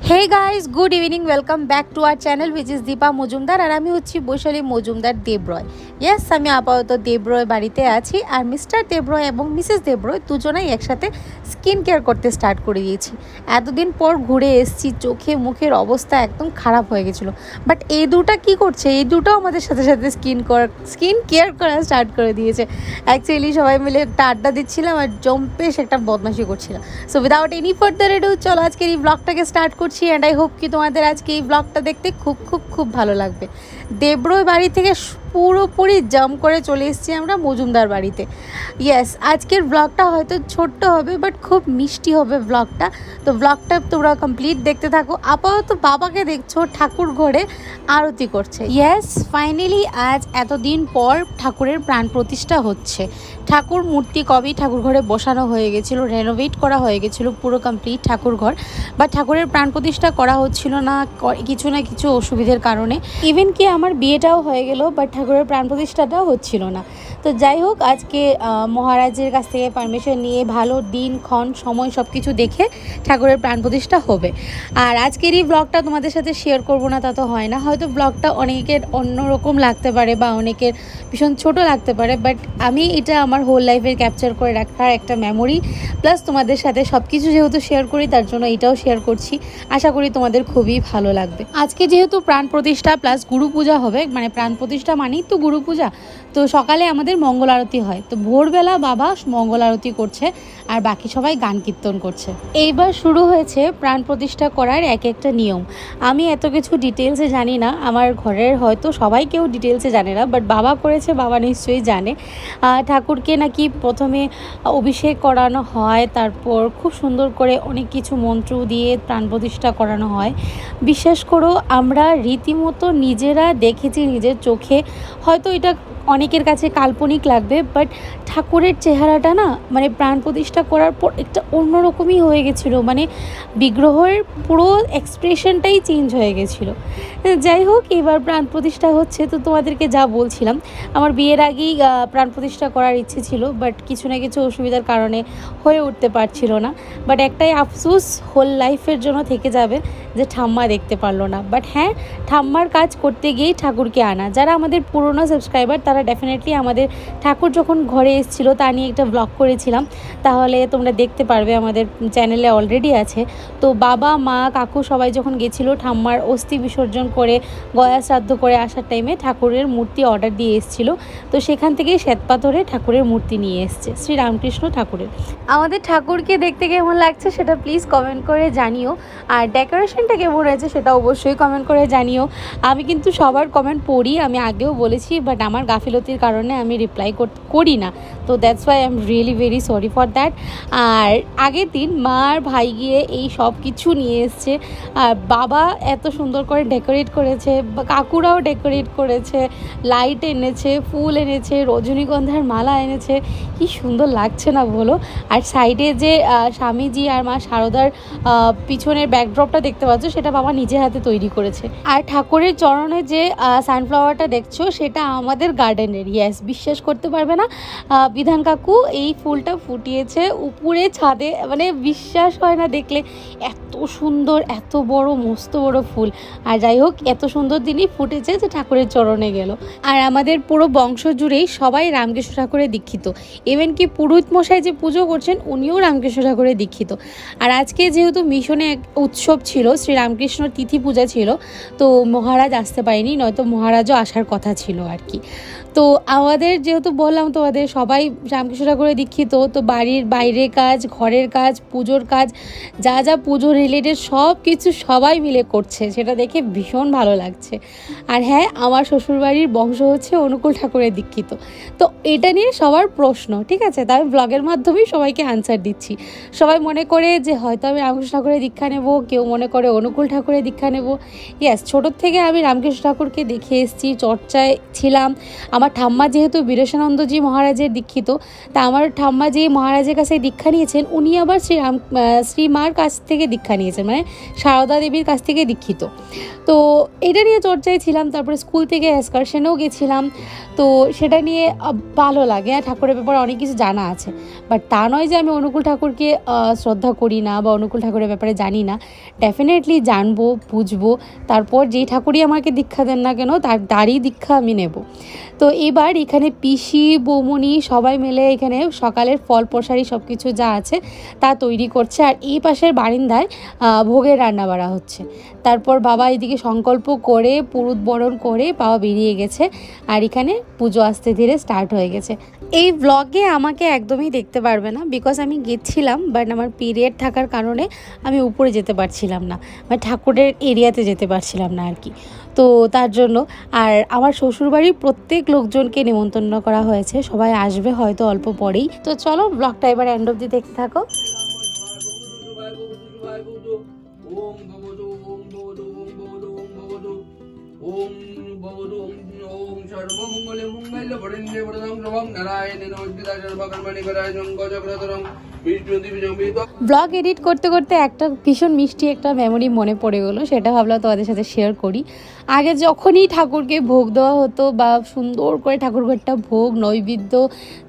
Hey guys, good evening. Welcome back to our channel which is Deepa Mojumdar আর আমি হচ্ছি Vaishali Majumdar দেবরয়। Yes, আমি আপাতত দেবরয় বাড়িতে আছি আর মিস্টার দেবরয় এবং মিসেস দেবরয় দুজনেই একসাথে স্কিন কেয়ার করতে স্টার্ট করে দিয়েছি। এতদিন পর ঘুরে এসেছি, চোখে মুখের অবস্থা একদম খারাপ হয়ে গেছিলো, বাট এই দুটা কি করছে, এই দুটাও আমাদের সাথে সাথে স্কিন কেয়ার করা স্টার্ট করে দিয়েছে। অ্যাকচুয়ালি সবাই মিলে একটা আড্ডা দিচ্ছিলাম আর জম্পেশ একটা বদমাশি করছিলাম। So without any further edu চলো আজকের এই ব্লগটাকে স্টার্ট করছি। অ্যান্ড আই হোপ কি তোমাদের আজকে এই ব্লগটা দেখতে খুব খুব খুব ভালো লাগবে। দেবরয় বাড়ি থেকে পুরোপুরি জাম্প করে চলে এসেছি আমরা মজুমদার বাড়িতে। ইয়েস, আজকের ব্লগটা হয়তো ছোট্ট হবে বাট খুব মিষ্টি হবে ব্লগটা। তো ব্লগটা তোমরা কমপ্লিট দেখতে থাকো। আপাতত বাবাকে দেখছো ঠাকুর ঘরে আরতি করছে। ইয়েস, ফাইনালি আজ এতদিন পর ঠাকুরের প্রাণ প্রতিষ্ঠা হচ্ছে। ঠাকুর মূর্তি কবেই ঠাকুর ঘরে বসানো হয়ে গেছিলো, রেনোভেট করা হয়ে গেছিলো পুরো কমপ্লিট ঠাকুর ঘর, বাট ঠাকুরের প্রাণ প্রতিষ্ঠা করা হচ্ছিল না কিছু না কিছু অসুবিধার কারণে। ইভেন কি আমার বিয়েটাও হয়ে গেল, বাট ঠাকুরের প্রাণ প্রতিষ্ঠাটাও হচ্ছিল না। তো যাই হোক, আজকে মহারাজের কাছ থেকে পারমিশন নিয়ে ভালো দিন ক্ষণ সময় সব কিছু দেখে ঠাকুরের প্রাণ প্রতিষ্ঠা হবে। আর আজকের এই ব্লগটা তোমাদের সাথে শেয়ার করবো না তা তো হয় না, হয়তো ব্লগটা অনেকের অন্যরকম লাগতে পারে বা অনেকের ভীষণ ছোট লাগতে পারে, বাট আমি এটা আমার হোল লাইফের ক্যাপচার করে রাখার একটা মেমোরি, প্লাস তোমাদের সাথে সব কিছু যেহেতু শেয়ার করি তার জন্য এটাও শেয়ার করছি। আশা করি তোমাদের খুবই ভালো লাগবে। আজকে যেহেতু প্রাণ প্রতিষ্ঠা প্লাস গুরু পূজা হবে, মানে প্রাণ প্রতিষ্ঠা মানেই তো গুরু পূজা, তো সকালে আমাদের মঙ্গল আরতি হয়। তো ভোরবেলা বাবা মঙ্গল আরতি করছে আর বাকি সবাই গান কীর্তন করছে। এইবার শুরু হয়েছে প্রাণ প্রতিষ্ঠা করার এক একটা নিয়ম। আমি এত কিছু ডিটেলসে জানি না, আমার ঘরের হয়তো সবাই কেউ ডিটেলসে জানে না, বাট বাবা করেছে, বাবা নিশ্চয়ই জানে। ঠাকুরকে নাকি প্রথমে অভিষেক করানো হয়, তারপর খুব সুন্দর করে অনেক কিছু মন্ত্র দিয়ে প্রাণ প্রতিষ্ঠা করানো হয়। বিশ্বাস করো, আমরা রীতিমতো নিজেরা দেখেছি নিজের চোখে। হয়তো এটা অনেকের কাছে কাল্পনিক লাগবে, বাট ঠাকুরের চেহারাটা না, মানে প্রাণ প্রতিষ্ঠা করার পর একটা অন্যরকমই হয়ে গেছিলো, মানে বিগ্রহের পুরো এক্সপ্রেশনটাই চেঞ্জ হয়ে গেছিলো। যাই হোক, এবার প্রাণ প্রতিষ্ঠা হচ্ছে। তো তোমাদেরকে যা বলছিলাম, আমার বিয়ের আগেই প্রাণ প্রতিষ্ঠা করার ইচ্ছে ছিল, বাট কিছু না কিছু অসুবিধার কারণে হয়ে উঠতে পারছিল না। বাট একটাই আফসোস হোল লাইফের জন্য থেকে যাবে যে ঠাম্মা দেখতে পারলো না। বাট হ্যাঁ, ঠাম্মার কাজ করতে গিয়েই ঠাকুরকে আনা। যারা আমাদের পুরনো সাবস্ক্রাইবার তারা ডেফিনেটলি আমাদের ঠাকুর যখন ঘরে এসেছিলো তা নিয়ে একটা ব্লগ করেছিলাম, তাহলে তোমরা দেখতে পারবে, আমাদের চ্যানেলে অলরেডি আছে। তো বাবা মা কাকু সবাই যখন গেছিলো ঠাম্মার অস্থি বিসর্জন করে গয়া শ্রাদ্ধ করে আসার টাইমে ঠাকুরের মূর্তি অর্ডার দিয়ে এসেছিলো। তো সেখান থেকেই শ্বেতপাথরে ঠাকুরের মূর্তি নিয়ে এসছে, শ্রী রামকৃষ্ণ ঠাকুরের। আমাদের ঠাকুরকে দেখতে কেমন লাগছে সেটা প্লিজ কমেন্ট করে জানিও, আর ডেকোরেশনটা কেমন হয়েছে সেটা অবশ্যই কমেন্ট করে জানিও। আমি কিন্তু সবার কমেন্ট পড়ি, আমি আগেও বলেছি, বাট আমার গাফিলতির কারণে আমি রিপ্লাই করি না। তো that's why I am really very sorry for that. আর আগের দিন মা আর ভাই গিয়ে এই সব কিছু নিয়ে এসছে, আর বাবা এত সুন্দর করে ডেকোরেট করেছে, কাকুরাও ডেকোরেট করেছে, লাইট এনেছে, ফুল এনেছে, রজনীগন্ধার মালা এনেছে। কি সুন্দর লাগছে না বলো। আর সাইডে যে স্বামীজি আর মা শারদার পিছনের ব্যাকড্রপটা দেখতে পাচ্ছ, সেটা বাবা নিজের হাতে তৈরি করেছে। আর ঠাকুরের চরণে যে সানফ্লাওয়ারটা দেখছো সেটা আমাদের গার্ডেনের। ইয়েস, বিশ্বাস করতে পারবে না, বিধান কাকু এই ফুলটা ফুটিয়েছে উপরে ছাদে, মানে বিশ্বাস হয় না দেখলে, এত সুন্দর, এত বড় মস্ত বড় ফুল। আর যাই হোক, এত সুন্দর দিনই ফুটেছে যে ঠাকুরের চরণে গেল। আর আমাদের পুরো বংশ জুড়েই সবাই রামকৃষ্ণ ঠাকুরের দীক্ষিত। ইভেন কি পুরোহিত মশাই যে পুজো করছেন উনিও রামকৃষ্ণ ঠাকুরের দীক্ষিত। আর আজকে যেহেতু মিশনে এক উৎসব ছিল, শ্রী রামকৃষ্ণর তিথি পূজা ছিল, তো মহারাজ আসতে পারেনি, নয়তো মহারাজও আসার কথা ছিল আর কি। তো আমাদের যেহেতু বললাম তোমাদের সবাই রামকৃষ্ণ ঠাকুরের দীক্ষিত, তো বাড়ির বাইরের কাজ, ঘরের কাজ, পুজোর কাজ, যা যা পুজো রিলেটেড সব কিছু সবাই মিলে করছে, সেটা দেখে ভীষণ ভালো লাগছে। আর হ্যাঁ, আমার শ্বশুরবাড়ির বংশ হচ্ছে অনুকূল ঠাকুরের দীক্ষিত। তো এটা নিয়ে সবার প্রশ্ন, ঠিক আছে, তাই ব্লগের মাধ্যমেই সবাইকে আনসার দিচ্ছি। সবাই মনে করে যে হয়তো আমি রামকৃষ্ণ ঠাকুরের দীক্ষা নেব, কেউ মনে করে অনুকূল ঠাকুরের দীক্ষা নেব। ইয়েস, ছোটোর থেকে আমি রামকৃষ্ণ ঠাকুরকে দেখে এসেছি, চর্চায় ছিলাম। আমার ঠাম্মা যেহেতু বীরেশানন্দজি মহারাজের দীক্ষিত, তা আমার ঠাম্মা যে মহারাজের কাছে দীক্ষা নিয়েছেন উনি আবার শ্রীমার কাছ থেকে দীক্ষা নিয়েছেন, মানে সারদা দেবীর কাছ থেকে দীক্ষিত। তো এটা নিয়ে চর্চায় ছিলাম। তারপরে স্কুল থেকে এক্সকারশনেও গেছিলাম, তো সেটা নিয়ে ভালো লাগে। আর ঠাকুরের ব্যাপারে অনেক কিছু জানা আছে, বাট তা নয় যে আমি অনুকূল ঠাকুরকে শ্রদ্ধা করি না বা অনুকূল ঠাকুরের ব্যাপারে জানি না। ডেফিনেটলি আলটিমেটলি জানবো, বুঝবো, তারপর যেই ঠাকুরই আমাকে দীক্ষা দেন না কেন তারই দীক্ষা আমি নেব। তো এবার এখানে পিসি, বৌমনি সবাই মিলে এখানে সকালের ফল প্রসারি সব কিছু যা আছে তা তৈরি করছে। আর এই পাশের বারিন্দায় ভোগের রান্না বাড়া হচ্ছে। তারপর বাবা এদিকে সংকল্প করে পুরুত বরণ করে বাবা বেরিয়ে গেছে। আর এখানে পুজো আস্তে ধীরে স্টার্ট হয়ে গেছে। এই ব্লগে আমাকে একদমই দেখতে পারবে না, বিকজ আমি গেছিলাম, বাট আমার পিরিয়ড থাকার কারণে আমি উপরে যেতে পারছিলাম না, মানে ঠাকুরের এরিয়াতে যেতে পারছিলাম না আর কি। তো তার জন্য আর আমার শ্বশুরবাড়ির প্রত্যেক লোকজনকে নেমন্তন্ন করা হয়েছে, সবাই আসবে হয়তো অল্প পরেই। তো চলো ব্লগটা এবার এন্ড অবধি দেখতে থাকো। ব্লগ এডিট করতে করতে একটা ভীষণ মিষ্টি একটা মেমোরি মনে পড়ে গেলো, সেটা ভাবলাম তোমাদের সাথে শেয়ার করি। আগে যখনই ঠাকুরকে ভোগ দেওয়া হতো বা সুন্দর করে ঠাকুরঘরটা ভোগ নৈবেদ্য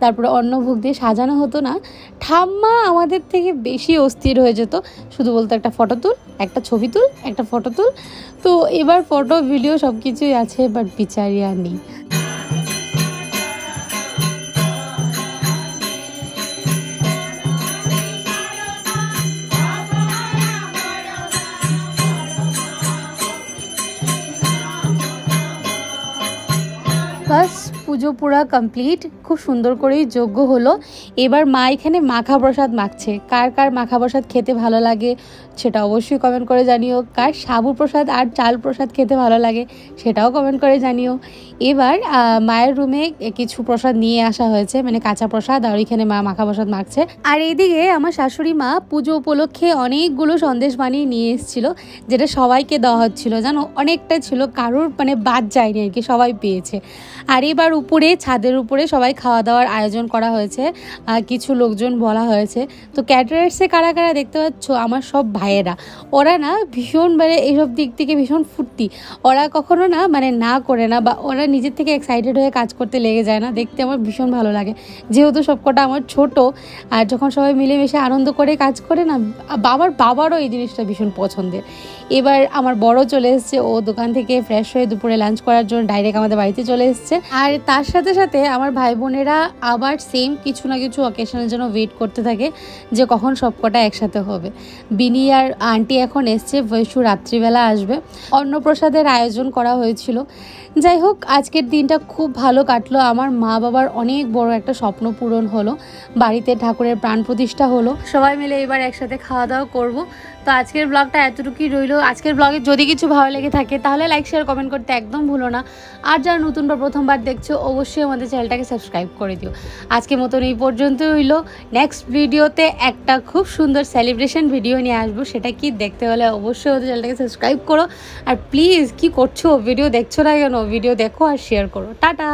তারপরে অন্নভোগ দিয়ে সাজানো হতো না, ঠাম্মা আমাদের থেকে বেশি অস্থির হয়ে যেত, শুধু বলতো একটা ফটো তুল, একটা ছবি তুল, একটা ফটো তুল। তো এবার ফটো ভিডিও সব কিছুই আছে, বাট বিচারি আর নেই। বাস পুজো পুরা কমপ্লিট, খুব সুন্দর করেই যজ্ঞ হলো। এবার মা এখানে মাখা প্রসাদ মাখছে। কার কার মাখা প্রসাদ খেতে ভালো লাগে সেটা অবশ্যই কমেন্ট করে জানিও। কার সাবু প্রসাদ আর চাল প্রসাদ খেতে ভালো লাগে সেটাও কমেন্ট করে জানিও। এবার মায়ের রুমে কিছু প্রসাদ নিয়ে আসা হয়েছে, মানে কাঁচা প্রসাদ, আর ওইখানে মা মাখা প্রসাদ মাখছে। আর এইদিকে আমার শাশুড়ি মা পুজো উপলক্ষে অনেকগুলো সন্দেশ বানিয়ে নিয়ে এসেছিলো, যেটা সবাইকে দেওয়া হচ্ছিলো, জানো অনেকটা ছিল, কারোর মানে বাদ যায়নি আর কি, সবাই পেয়েছে। আর এবার উপরে ছাদের উপরে সবাই খাওয়া দাওয়ার আয়োজন করা হয়েছে, কিছু লোকজন বলা হয়েছে। তো ক্যাটারার্সে কারা কারা দেখতে পাচ্ছ, আমার সব ভাইয়েরা, ওরা না ভীষণ মানে এইসব দিক থেকে ভীষণ ফুর্তি, ওরা কখনো না মানে না করে না, বা ওরা নিজের থেকে এক্সাইটেড হয়ে কাজ করতে লেগে যায় না, দেখতে আমার ভীষণ ভালো লাগে। যেহেতু সবকটা আমার ছোট, আর যখন সবাই মিলেমিশে আনন্দ করে কাজ করে না, বাবারও এই জিনিসটা ভীষণ পছন্দের। এবার আমার বড় চলে এসছে, ও দোকান থেকে ফ্রেশ হয়ে দুপুরে লাঞ্চ করার জন্য ডাইরেক্ট আমাদের বাড়িতে চলে এসছে। আর তার সাথে সাথে আমার ভাই বোনেরা আবার সেম কিছু না কিছু অকেশনের জন্য ওয়েট করতে থাকে যে কখন সবকটা একসাথে হবে। বিনি আর আন্টি এখন এসছে, বৈশু রাত্রিবেলা আসবে। অন্নপ্রসাদের আয়োজন করা হয়েছিল। যাই হোক, আজকের দিনটা খুব ভালো কাটলো। আমার মা বাবার অনেক বড় একটা স্বপ্ন পূরণ হলো, বাড়িতে ঠাকুরের প্রাণ প্রতিষ্ঠা হলো। সবাই মিলে এবার একসাথে খাওয়া দাওয়া করবো। তো আজকের ব্লগটা এতটুকুই রইলো। আজকের ব্লগে যদি কিছু ভালো লেগে থাকে তাহলে লাইক শেয়ার কমেন্ট করতে একদম ভুলো না। আর যারা নতুন বা প্রথমবার দেখছো অবশ্যই আমাদের চ্যানেলটাকে সাবস্ক্রাইব করে দিও। আজকের মতন এই পর্যন্ত হইলো। নেক্সট ভিডিওতে একটা খুব সুন্দর সেলিব্রেশন ভিডিও নিয়ে আসবো, সেটা কি দেখতে হলে অবশ্যই আমাদের চ্যানেলটাকে সাবস্ক্রাইব করো। আর প্লিজ কি করছো, ভিডিও দেখছো না কেন, ভিডিও দেখো আর শেয়ার করো। টাটা।